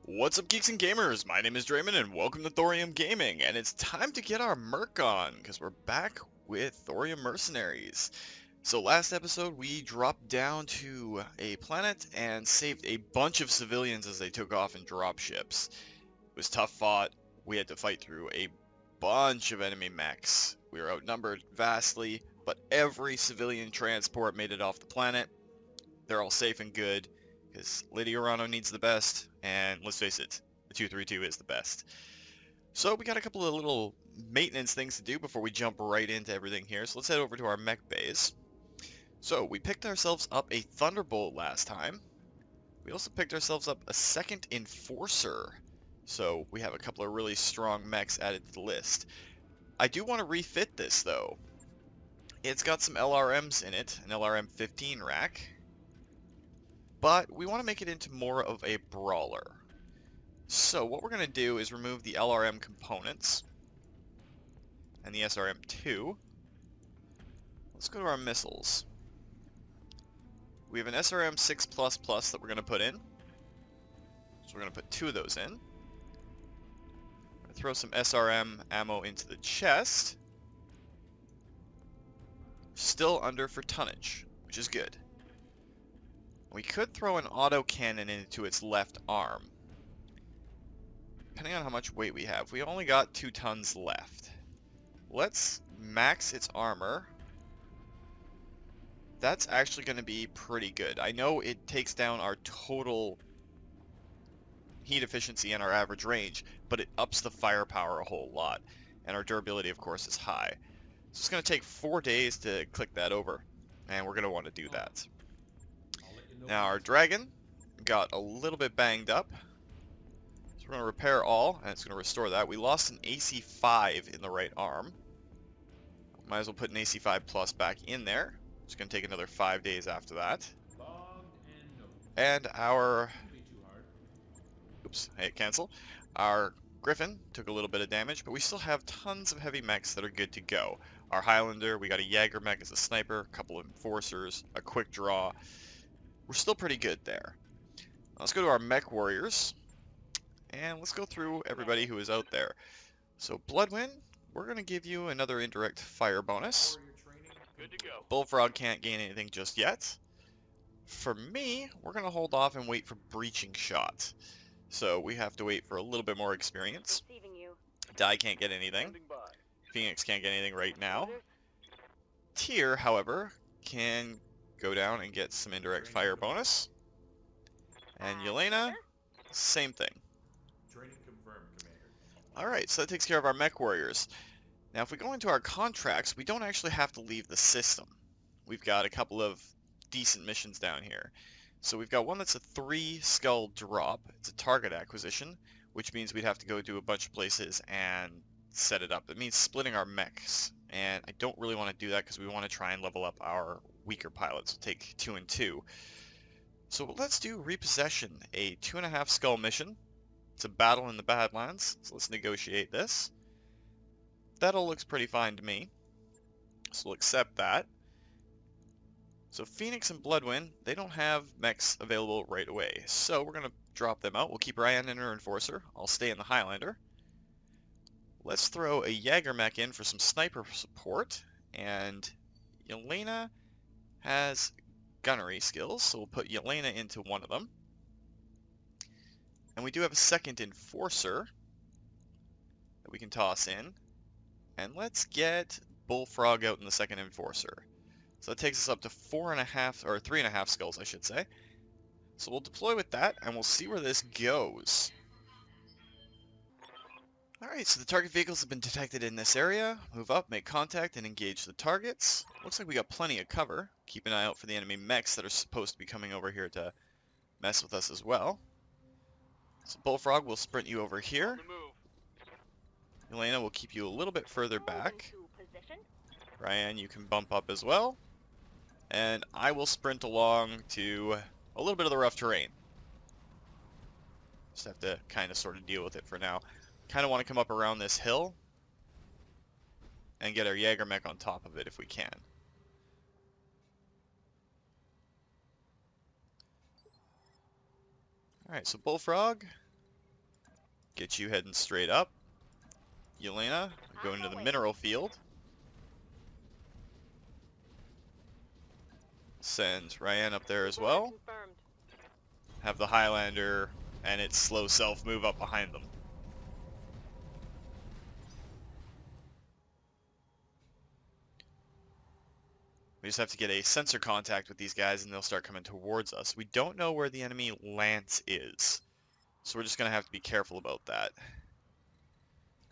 What's up, geeks and gamers? My name is Drementfh and welcome to Thorium Gaming, and it's time to get our Merc on, because we're back with Thorium Mercenaries. So last episode we dropped down to a planet and saved a bunch of civilians as they took off in dropships. It was tough fought. We had to fight through a bunch of enemy mechs. We were outnumbered vastly, but every civilian transport made it off the planet. They're all safe and good, because Lady Arano needs the best, and let's face it, the 232 is the best. So we got a couple of little maintenance things to do before we jump right into everything here, so let's head over to our mech bays. So we picked ourselves up a Thunderbolt last time. We also picked ourselves up a second Enforcer, so we have a couple of really strong mechs added to the list. I do want to refit this though. It's got some LRMs in it, an LRM 15 rack. But we want to make it into more of a brawler. So what we're going to do is remove the LRM components and the SRM2. Let's go to our missiles. We have an SRM 6++ that we're going to put in. So we're going to put 2 of those in. We're going to throw some SRM ammo into the chest. Still under for tonnage, which is good. We could throw an autocannon into its left arm. Depending on how much weight we have. We only got 2 tons left. Let's max its armor. That's actually going to be pretty good. I know it takes down our total heat efficiency and our average range, but it ups the firepower a whole lot. And our durability, of course, is high. So it's going to take 4 days to click that over. And we're going to want to do that. Now our dragon got a little bit banged up. So we're going to repair all, and it's going to restore that. We lost an AC5 in the right arm. Might as well put an AC5 plus back in there. It's going to take another 5 days after that. And our... Oops, hey, cancel. Our Griffin took a little bit of damage, but we still have tons of heavy mechs that are good to go. Our Highlander, we got a Jaeger mech as a sniper, a couple of Enforcers, a quick draw. We're still pretty good there. Let's go to our mech warriors. And let's go through everybody who is out there. So Bloodwind, we're going to give you another indirect fire bonus. Good to go. Bullfrog can't gain anything just yet. For me, we're going to hold off and wait for breaching shot. So we have to wait for a little bit more experience. Die can't get anything. Phoenix can't get anything right now. Tyr, however, can go down and get some indirect fire bonus. And Yelena, same thing. Alright, so that takes care of our mech warriors. Now if we go into our contracts, we don't actually have to leave the system. We've got a couple of decent missions down here. So we've got one that's a 3 skull drop. It's a target acquisition, which means we'd have to go to a bunch of places and set it up. It means splitting our mechs, and I don't really want to do that because we want to try and level up our weaker pilots. We'll take 2 and 2. So let's do Repossession, a 2.5 skull mission. It's a battle in the Badlands, so let's negotiate this. That all looks pretty fine to me, so we'll accept that. So Phoenix and Bloodwind, they don't have mechs available right away, so we're going to drop them out. We'll keep Ryan in her Enforcer. I'll stay in the Highlander. Let's throw a Jaeger mech in for some sniper support, and Yelena has gunnery skills, so we'll put Yelena into one of them. And we do have a second Enforcer that we can toss in. And let's get Bullfrog out in the second Enforcer. So that takes us up to 4.5, or 3.5 skulls, I should say. So we'll deploy with that, and we'll see where this goes. Alright, so the target vehicles have been detected in this area. Move up, make contact, and engage the targets. Looks like we got plenty of cover. Keep an eye out for the enemy mechs that are supposed to be coming over here to mess with us as well. So Bullfrog will sprint you over here. Elena will keep you a little bit further back. Ryan, you can bump up as well. And I will sprint along to a little bit of the rough terrain. Just have to kind of sort of deal with it for now. Kind of want to come up around this hill and get our Jaeger mech on top of it if we can. Alright, so Bullfrog, Get you heading straight up. Yelena, go into the mineral field. Send Ryan up there as well. Have the Highlander and its slow self move up behind them. We just have to get a sensor contact with these guys and they'll start coming towards us. We don't know where the enemy lance is, so we're just going to have to be careful about that.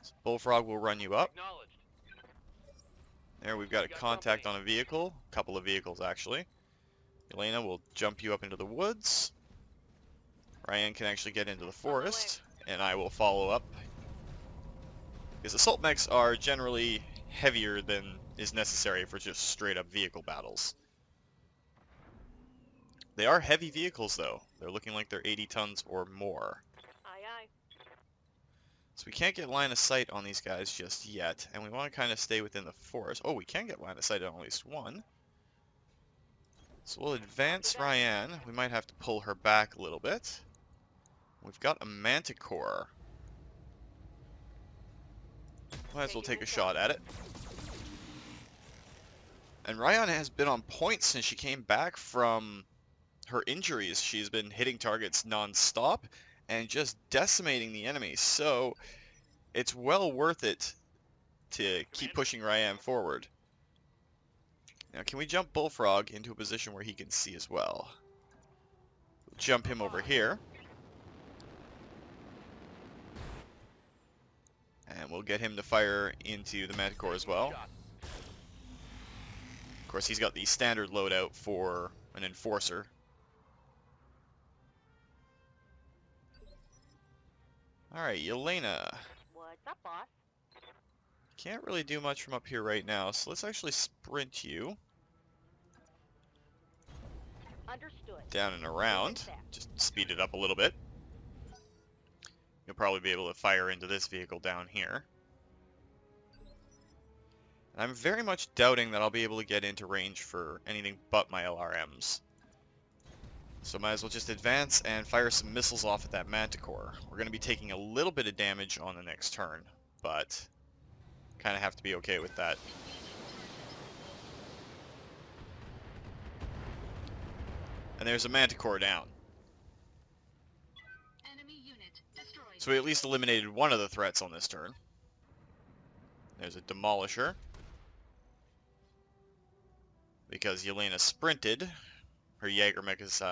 So Bullfrog will run you up. There, we've got a contact on a vehicle. A couple of vehicles, actually. Elena will jump you up into the woods. Ryan can actually get into the forest, and I will follow up. Because assault mechs are generally heavier than is necessary for just straight up vehicle battles. They are heavy vehicles though. They're looking like they're 80 tons or more. Aye, aye. So we can't get line of sight on these guys just yet, and we want to kind of stay within the forest. Oh, we can get line of sight on at least one. So we'll advance Ryan. We might have to pull her back a little bit. We've got a manticore. Might as well take a shot at it. And Ryan has been on point since she came back from her injuries. She's been hitting targets non-stop and just decimating the enemy. So it's well worth it to keep pushing Ryan forward. Now, can we jump Bullfrog into a position where he can see as well? We'll jump him over here. And we'll get him to fire into the Manticore as well. Of course, he's got the standard loadout for an Enforcer. Alright, Yelena. What's up, boss? Can't really do much from up here right now, so let's actually sprint you. Understood. Down and around. Just speed it up a little bit. You'll probably be able to fire into this vehicle down here. And I'm very much doubting that I'll be able to get into range for anything but my LRMs. So might as well just advance and fire some missiles off at that Manticore. We're going to be taking a little bit of damage on the next turn, but kind of have to be okay with that. And there's a Manticore down. Enemy unit destroyed. So we at least eliminated one of the threats on this turn. There's a Demolisher. Because Yelena sprinted, her Jägermech is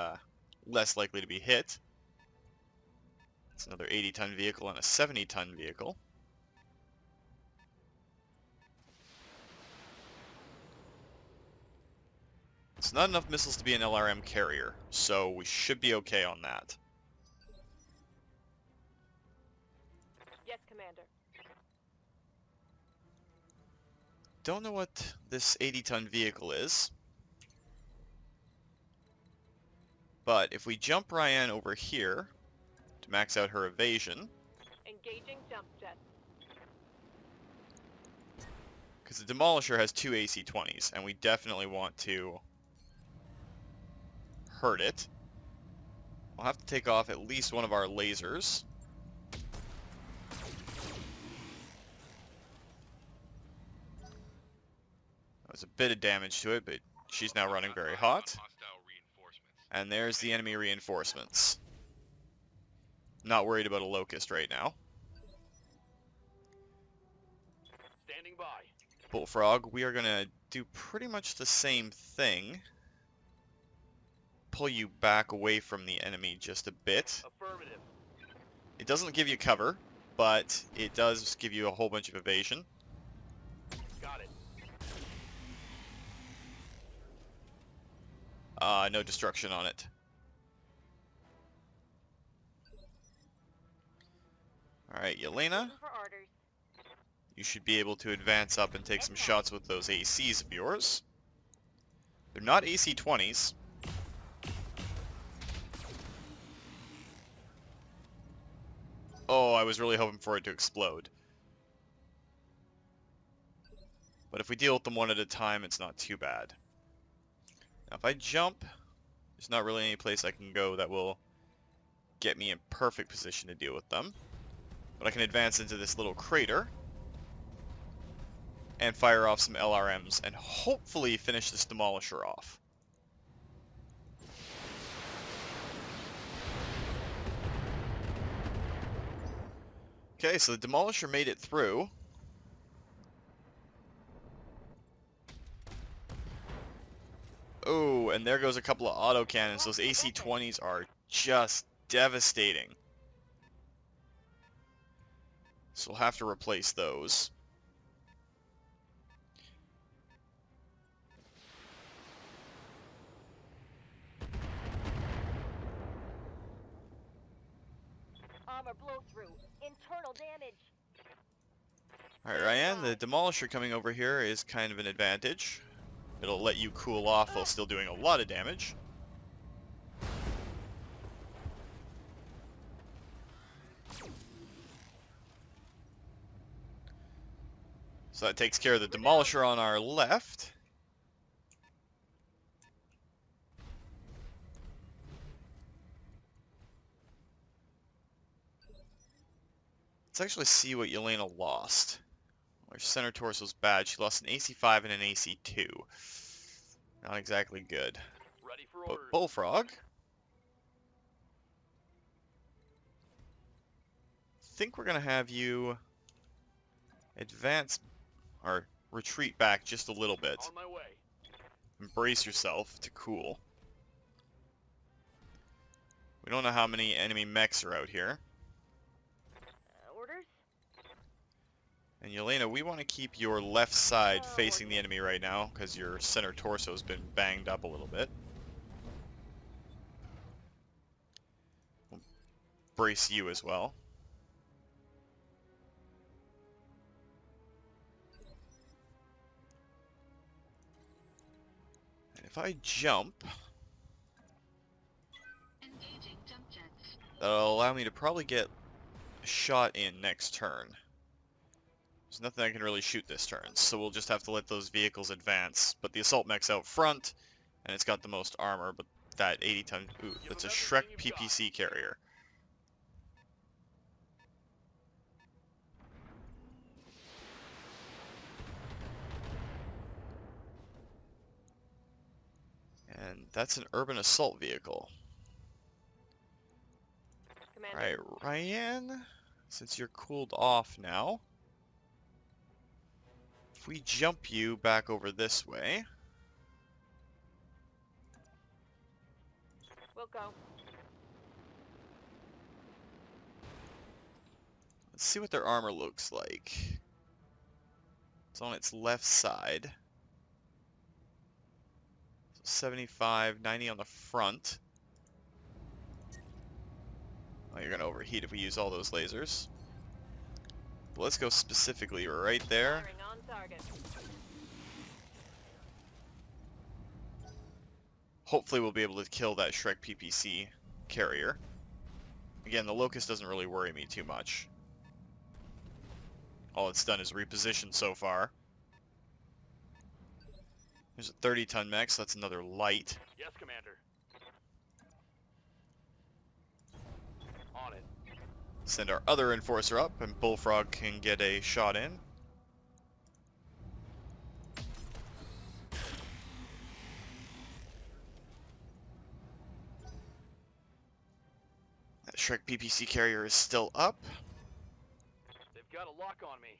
less likely to be hit. It's another 80-ton vehicle and a 70-ton vehicle. It's not enough missiles to be an LRM carrier, so we should be okay on that. Yes, Commander. Don't know what this 80-ton vehicle is. But if we jump Ryan over here to max out her evasion, Engaging jump jet. because the Demolisher has two AC-20s, and we definitely want to hurt it. We'll have to take off at least one of our lasers. That was a bit of damage to it, but she's now running very hot. And there's the enemy reinforcements. Not worried about a Locust right now. Standing by. Bullfrog, we are going to do pretty much the same thing. Pull you back away from the enemy just a bit. Affirmative. It doesn't give you cover, but it does give you a whole bunch of evasion. Got it. No destruction on it. Alright, Yelena, Waiting for orders. you should be able to advance up and take some shots with those ACs of yours. They're not AC-20s. Oh, I was really hoping for it to explode. But if we deal with them one at a time, it's not too bad. Now, if I jump, there's not really any place I can go that will get me in perfect position to deal with them. But I can advance into this little crater and fire off some LRMs and hopefully finish this Demolisher off. Okay, so the Demolisher made it through. Oh, and there goes a couple of autocannons. Those AC-20s are just devastating. So we'll have to replace those. Armor blow through. Internal damage. Alright, Ryan, the Demolisher coming over here is kind of an advantage. It'll let you cool off while still doing a lot of damage. So that takes care of the Demolisher on our left. Let's actually see what Yelena lost. Her center torso's bad. She lost an AC-5 and an AC-2. Not exactly good. Ready for But orders. Bullfrog, I think we're going to have you advance or retreat back just a little bit. On my way. Embrace yourself to cool. We don't know how many enemy mechs are out here. Orders? And Yelena, we want to keep your left side facing the enemy right now, because your center torso's been banged up a little bit. We'll brace you as well. And if I jump, Engaging jump jets. that'll allow me to probably get a shot in next turn. There's nothing I can really shoot this turn, so we'll just have to let those vehicles advance. But the assault mech's out front, and it's got the most armor, but that 80-ton... Ooh, that's a Shrek PPC carrier. And that's an urban assault vehicle. Commander. Alright, Ryan, since you're cooled off now, if we jump you back over this way, We'll go. let's see what their armor looks like. It's on its left side. So 75, 90 on the front. Oh, you're gonna overheat if we use all those lasers. But let's go specifically right there. Firing on target. Hopefully we'll be able to kill that Shrek PPC carrier. Again, the Locust doesn't really worry me too much. All it's done is reposition so far. There's a 30-ton mech, so that's another light. Yes, Commander. On it. Send our other Enforcer up, and Bullfrog can get a shot in. That Shrek PPC carrier is still up. They've got a lock on me.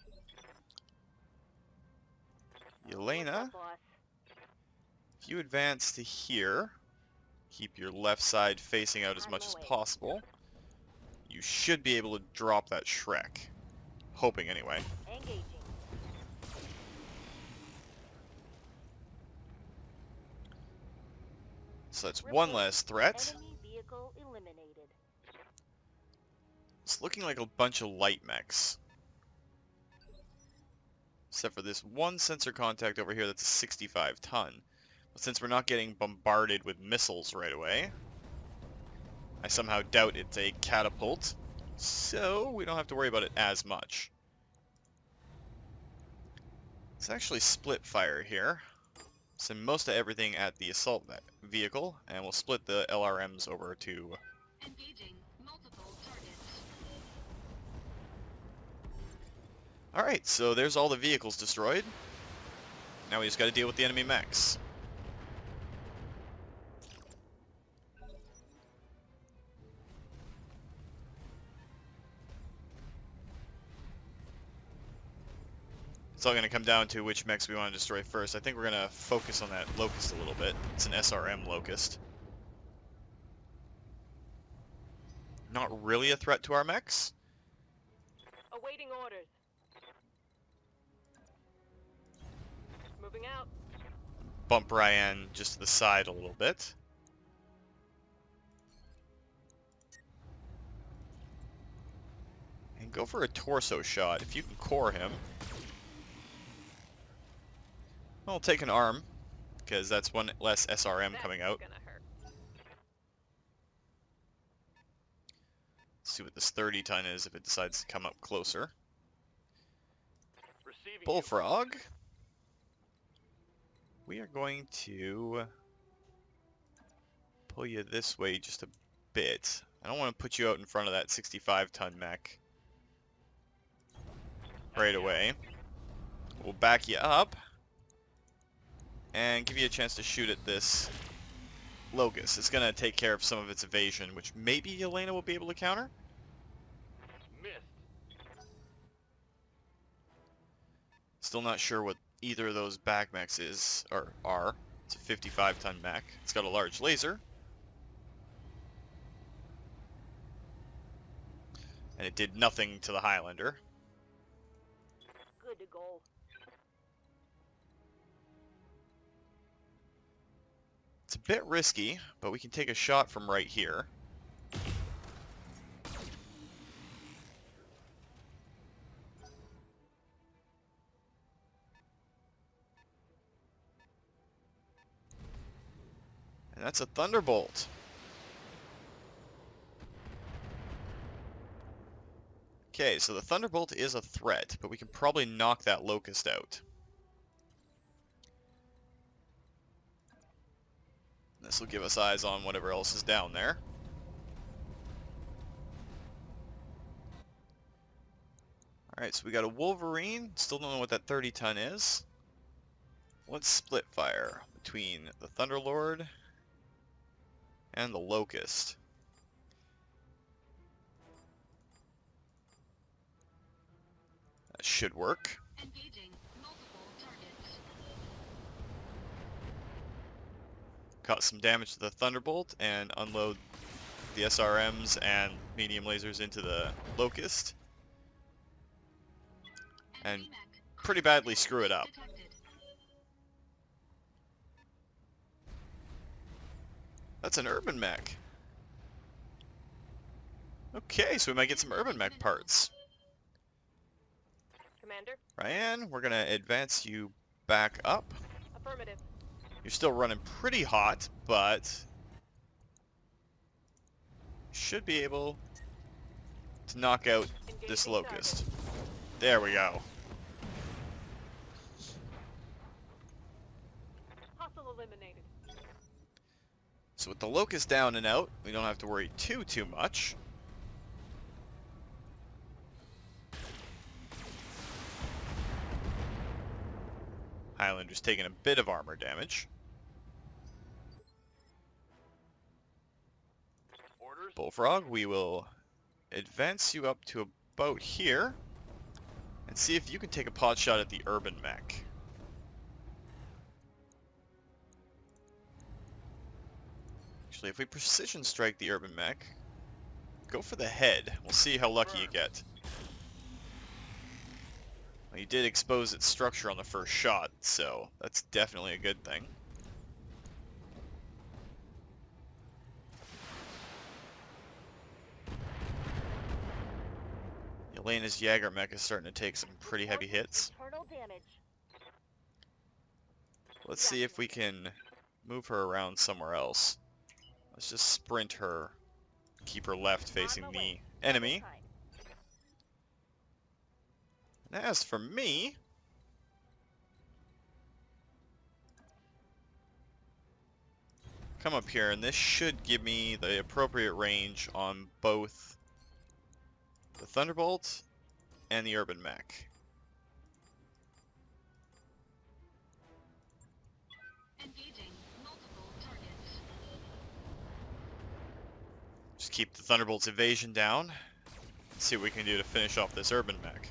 Yelena, Boss. if you advance to here, keep your left side facing out as On much my as way. possible, you should be able to drop that Shrek. Hoping anyway. Engaging. So that's one less threat. Enemy vehicle eliminated. It's looking like a bunch of light mechs. Except for this one sensor contact over here that's a 65 ton. But since we're not getting bombarded with missiles right away, I somehow doubt it's a catapult. So we don't have to worry about it as much. Let's actually split fire here. Send most of everything at the assault vehicle, and we'll split the LRMs over to... Engaging multiple targets. Alright, so there's all the vehicles destroyed. Now we just gotta deal with the enemy mechs. It's all going to come down to which mechs we want to destroy first. I think we're going to focus on that Locust a little bit. It's an SRM Locust. Not really a threat to our mechs. Awaiting orders. Moving out. Bump Ryan just to the side a little bit. And go for a torso shot. If you can core him. I'll take an arm, because that's one less SRM coming out. Gonna hurt. Let's see what this 30 ton is if it decides to come up closer. Receiving you. Bullfrog. We are going to pull you this way just a bit. I don't want to put you out in front of that 65 ton mech right away. We'll back you up and give you a chance to shoot at this Locust. It's going to take care of some of its evasion, which maybe Elena will be able to counter. Missed. Still not sure what either of those back mechs is, or are. It's a 55 ton mech. It's got a large laser. And it did nothing to the Highlander. Good to go. It's a bit risky, but we can take a shot from right here. And that's a Thunderbolt. Okay, so the Thunderbolt is a threat, but we can probably knock that Locust out. This will give us eyes on whatever else is down there. Alright, so we got a Wolverine. Still don't know what that 30 ton is. Let's split fire between the Thunderlord and the Locust. That should work. Engaging multiple targets. Cause some damage to the Thunderbolt and unload the SRMs and medium lasers into the Locust. And Enemy mech. pretty badly screw it up. Detected. That's an urban mech. Okay, so we might get some urban mech parts. Commander. Ryan, we're gonna advance you back up. Affirmative. You're still running pretty hot, but should be able to knock out this Engaging Locust. target. There we go. Hostile eliminated. So with the Locust down and out, we don't have to worry too much. Highlander's taking a bit of armor damage. Orders. Bullfrog, we will advance you up to about here and see if you can take a pot shot at the urban mech. Actually, if we precision strike the urban mech, go for the head. We'll see how lucky you get. Well, you did expose its structure on the first shot, so that's definitely a good thing. Elena's Jaeger mech is starting to take some pretty heavy hits. Internal damage. Let's see if we can move her around somewhere else. Let's just sprint her, keep her left facing On the way. enemy. Time. And as for me, come up here, and this should give me the appropriate range on both the Thunderbolt and the urban mech. Just keep the Thunderbolt's evasion down. See what we can do to finish off this urban mech.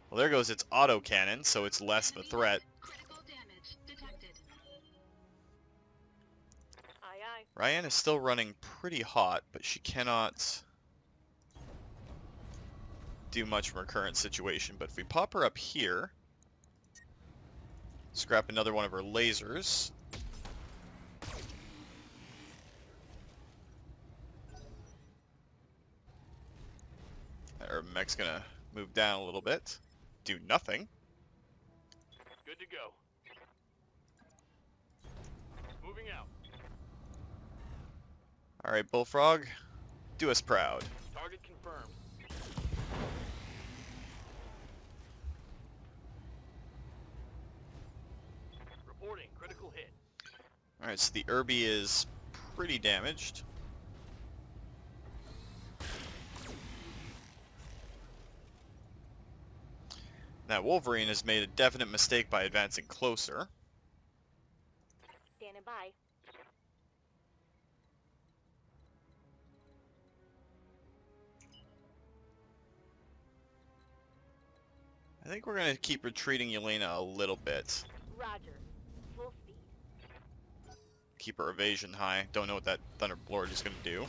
Well, there goes its autocannon, so it's less of a threat. Critical damage detected. Aye, aye. Ryan is still running pretty hot, but she cannot do much from her current situation. But if we pop her up here, scrap another one of her lasers. That urban mech's gonna move down a little bit. Do nothing. Good to go. Moving out. Alright, Bullfrog, do us proud. Target confirmed. Reporting critical hit. Alright, so the Irby is pretty damaged. That Wolverine has made a definite mistake by advancing closer. Standing by. I think we're going to keep retreating Yelena a little bit. Roger. Full speed. Keep her evasion high. Don't know what that Thunderlord is going to do.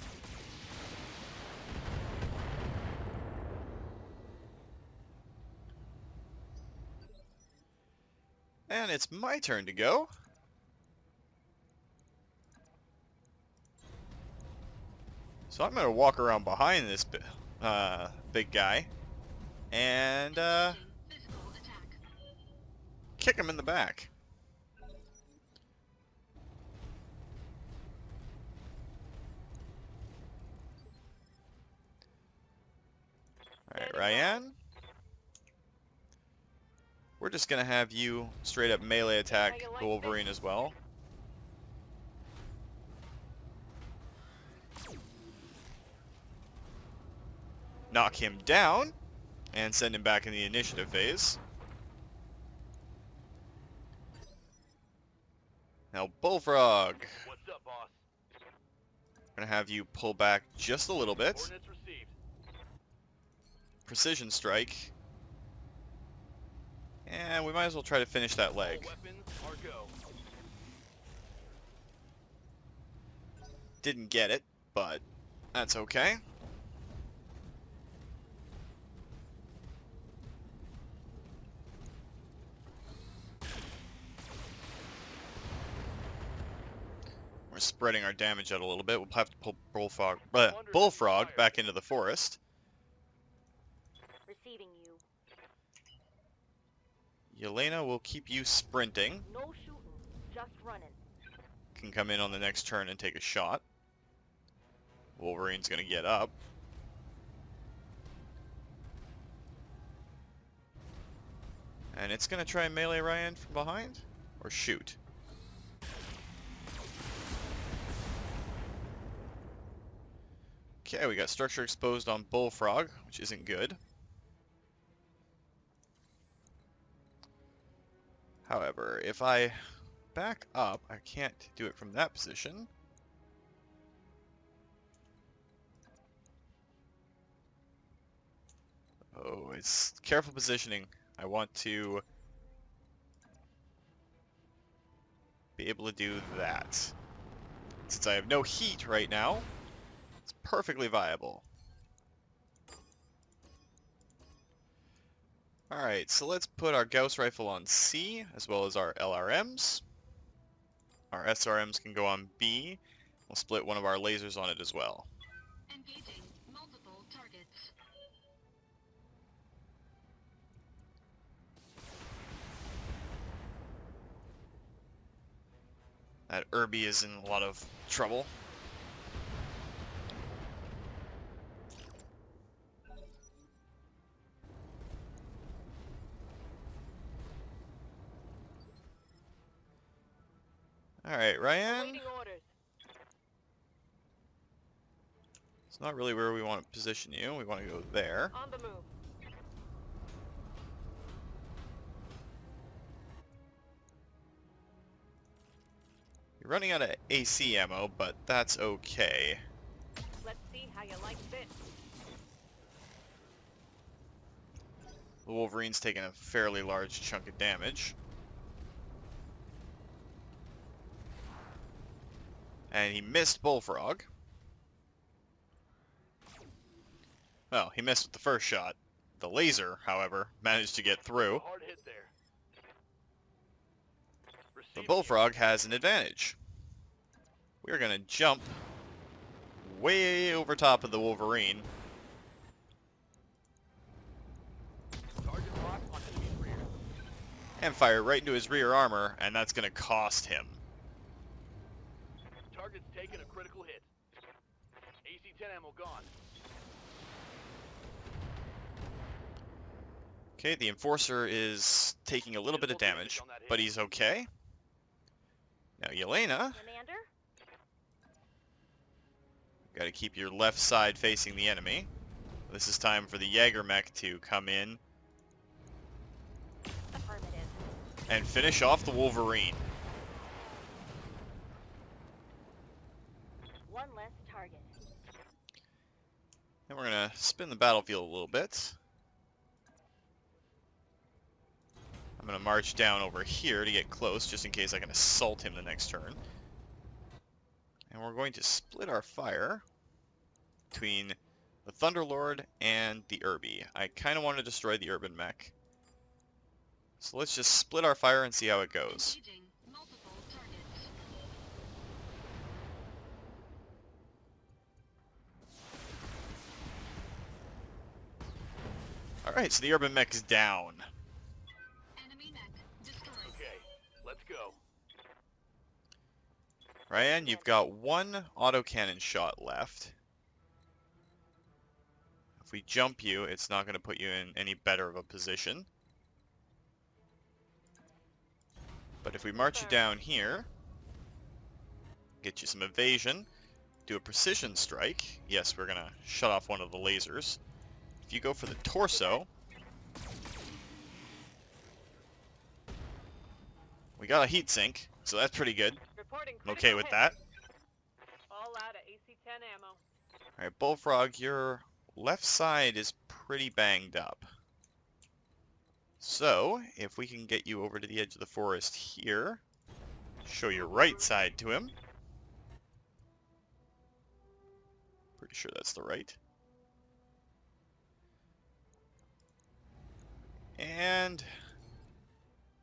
And it's my turn to go. So I'm going to walk around behind this big guy and Physical attack. kick him in the back. Alright, Ryan. We're just going to have you straight up melee attack the Wolverine as well. Knock him down and send him back in the initiative phase. Now, Bullfrog. What's up, boss? We're going to have you pull back just a little bit. Coordinates received. Precision strike. And we might as well try to finish that leg. All weapons are go. Didn't get it, but that's okay. We're spreading our damage out a little bit. We'll have to pull Bullfrog back into the forest. Receiving you. Yelena will keep you sprinting. No shooting. Just running. Can come in on the next turn and take a shot. Wolverine's gonna get up. And it's gonna try and melee Ryan from behind? Or shoot? Okay, we got structure exposed on Bullfrog, which isn't good. However, if I back up, I can't do it from that position. Oh, it's careful positioning. I want to be able to do that. Since I have no heat right now, it's perfectly viable. Alright, so let's put our Gauss rifle on C, as well as our LRMs. Our SRMs can go on B. We'll split one of our lasers on it as well. Engaging multiple targets. That Irby is in a lot of trouble. Alright, Ryan. Waiting orders. It's not really where we want to position you. We want to go there. On the move. You're You're running out of AC ammo, but that's okay. Let's see how you like this. The Wolverine's taking a fairly large chunk of damage. And he missed Bullfrog. Well, he missed with the first shot. The laser, however, managed to get through. Hard hit there. The Receiving Bullfrog has an advantage. We're going to jump way over top of the Wolverine. Target locked on enemy's rear. And fire right into his rear armor, and that's going to cost him. Target's taken a critical hit. AC-10 ammo gone. Okay, the Enforcer is taking a little bit of damage, but he's okay. Now, Yelena, Commander? got to keep your left side facing the enemy. This is time for the Jägermech to come in Affirmative. and finish off the Wolverine. One less target. And we're going to spin the battlefield a little bit. I'm going to march down over here to get close, just in case I can assault him the next turn. And we're going to split our fire between the Thunderlord and the Irby. I kind of want to destroy the Urban Mech. So let's just split our fire and see how it goes. Engaging multiple targets. Alright, so the Urban Mech is down. Enemy mech destroyed. Okay, let's go. Ryan, you've got one autocannon shot left. If we jump you, it's not going to put you in any better of a position. But if we march you down here, get you some evasion, do a precision strike. Yes, we're going to shut off one of the lasers. If you go for the torso, we got a heat sink, so that's pretty good. Reporting I'm okay with that. All out of AC-10 ammo. Alright, Bullfrog, your left side is pretty banged up. So, if we can get you over to the edge of the forest here, show your right side to him. Pretty sure that's the right. And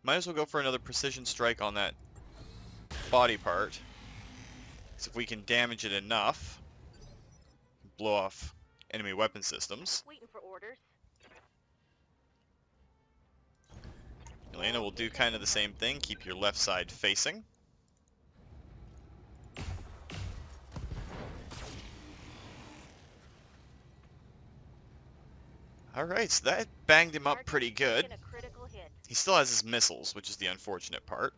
might as well go for another precision strike on that body part. Because if we can damage it enough, blow off enemy weapon systems. Waiting for orders. Elena will do kind of the same thing. Keep your left side facing. Alright, so that banged him up pretty good. Taking a critical hit. He still has his missiles, which is the unfortunate part.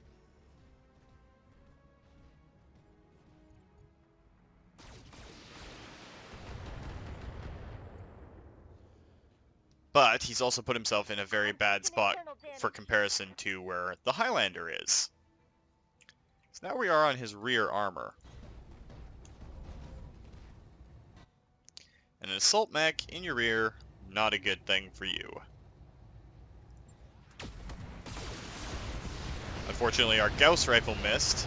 But he's also put himself in a very bad spot for comparison to where the Highlander is. So now we are on his rear armor. And an assault mech in your rear, not a good thing for you. Unfortunately, our Gauss rifle missed.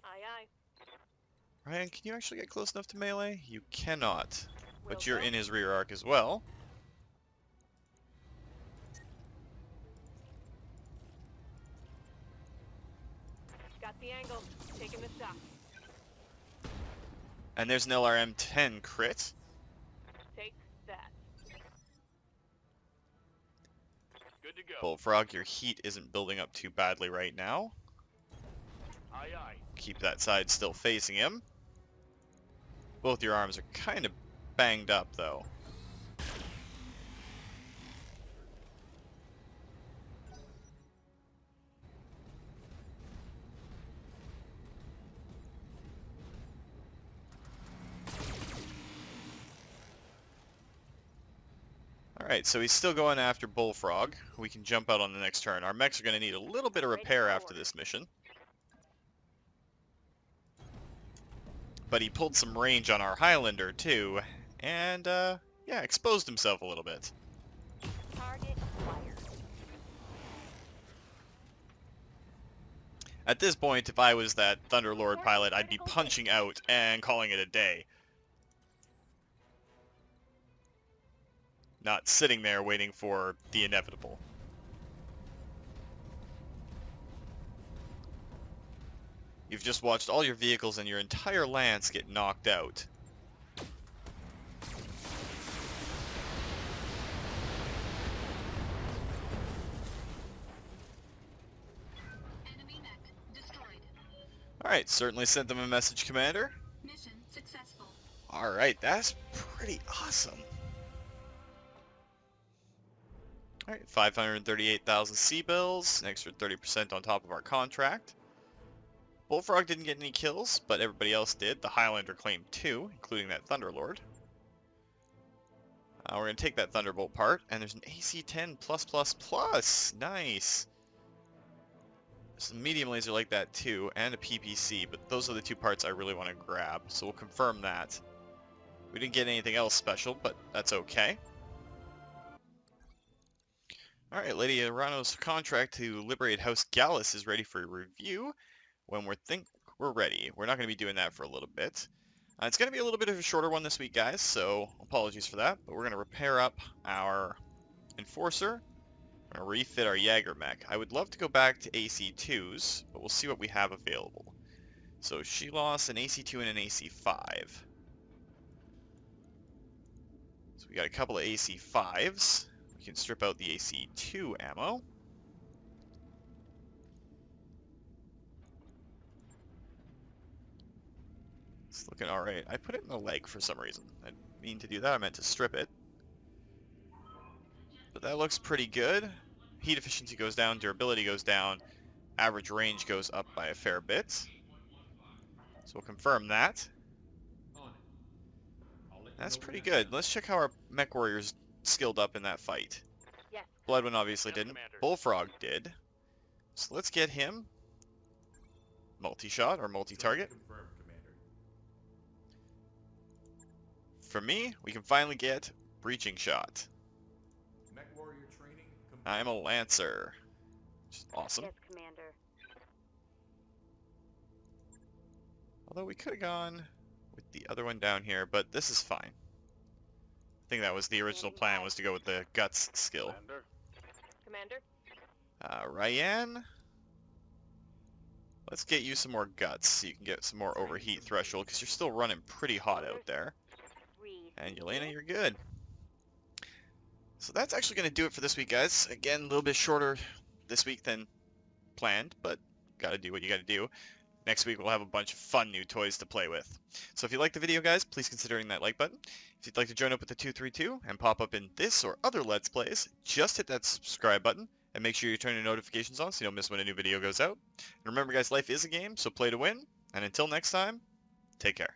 Aye, aye. Ryan, can you actually get close enough to melee? You cannot. But Will you're do. in his rear arc as well. Got the angle. Taking the shot. And there's an LRM-10 crit. Take that. Good to go. Bullfrog, your heat isn't building up too badly right now. Aye, aye. Keep that side still facing him. Both your arms are kind of banged up, though. Alright, so he's still going after Bullfrog. We can jump out on the next turn. Our mechs are going to need a little bit of repair after this mission. But he pulled some range on our Highlander too, and yeah, exposed himself a little bit. Target acquired. At this point, if I was that Thunderlord pilot, I'd be punching out and calling it a day. Not sitting there waiting for the inevitable. You've just watched all your vehicles and your entire lance get knocked out. Enemy mech destroyed. Alright, certainly sent them a message, Commander. Mission successful. Alright, that's pretty awesome. Alright, 538,000 C-bills, an extra 30% on top of our contract. Bullfrog didn't get any kills, but everybody else did. The Highlander claimed 2, including that Thunderlord. We're going to take that Thunderbolt part, and there's an AC-10+++. Nice! Some medium laser like that too, and a PPC, but those are the 2 parts I really want to grab, so we'll confirm that. We didn't get anything else special, but that's okay. Alright, Lady Arano's contract to liberate House Gallus is ready for review when we're ready. We're not going to be doing that for a little bit. It's going to be a little bit of a shorter one this week, guys, so apologies for that, but we're going to repair up our Enforcer. We're going to refit our Jaeger mech. I would love to go back to AC2s, but we'll see what we have available. So she lost an AC2 and an AC5. So we got a couple of AC5s. We can strip out the AC2 ammo. It's looking alright. I put it in the leg for some reason. I didn't mean to do that. I meant to strip it. But that looks pretty good. Heat efficiency goes down, durability goes down, average range goes up by a fair bit. So we'll confirm that. That's pretty good. Let's check how our mech warriors skilled up in that fight. Yes. Bloodwind obviously Yes, didn't. Commander. Bullfrog did. So let's get him multi-shot or multi-target. Confirmed, Commander. For me, we can finally get breaching shot. Mech warrior training complete. I'm a Lancer. Which is awesome. Yes, Commander. Although we could have gone with the other one down here, but this is fine. I think that was the original plan, was to go with the guts skill. Commander. Commander. Ryan, let's get you some more guts so you can get some more overheat threshold, because you're still running pretty hot out there. And Yelena, you're good. So that's actually going to do it for this week, guys. Again, a little bit shorter this week than planned, but gotta do what you gotta do. Next week we'll have a bunch of fun new toys to play with. So if you like the video, guys, please consider hitting that like button. If you'd like to join up with the 232 and pop up in this or other Let's Plays, just hit that subscribe button and make sure you turn your notifications on so you don't miss when a new video goes out. And remember, guys, life is a game, so play to win. And until next time, take care.